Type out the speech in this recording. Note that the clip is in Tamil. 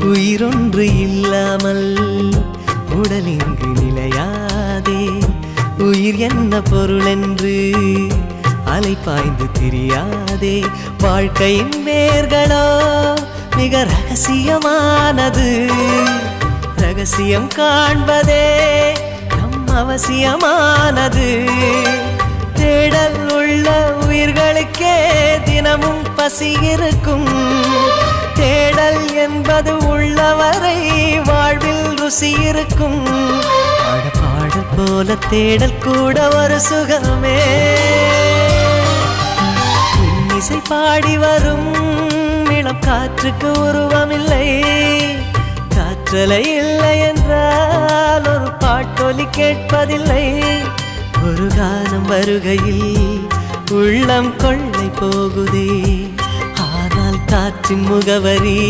உயிரொன்று இல்லாமல் உடல் இங்கு நிலையாதே. உயிர் என்ன பொருள் என்று அலைப்பாய்ந்து தெரியாதே. வாழ்க்கையின் வேர்களோ மிக ரகசியமானது. ரகசியம் காண்பதே நம் அவசியமானது. தேடல் உள்ள உயிர்களுக்கே தினமும் பசி இருக்கும். தேடல் என்பது உள்ளவரை வாழ்வில் ருசி இருக்கும். பாடல் போல தேடல் கூட ஒரு சுகமே. இசை பாடி வரும் இளம் காற்றுக்கு உருவமில்லை. காற்றலை இல்லை என்றால் ஒரு பாட்டொலி கேட்பதில்லை. ஒரு காலம் வருகையில் உள்ளம் கொள்ளை போகுதே. ஆனால் காற்றின் முகவரி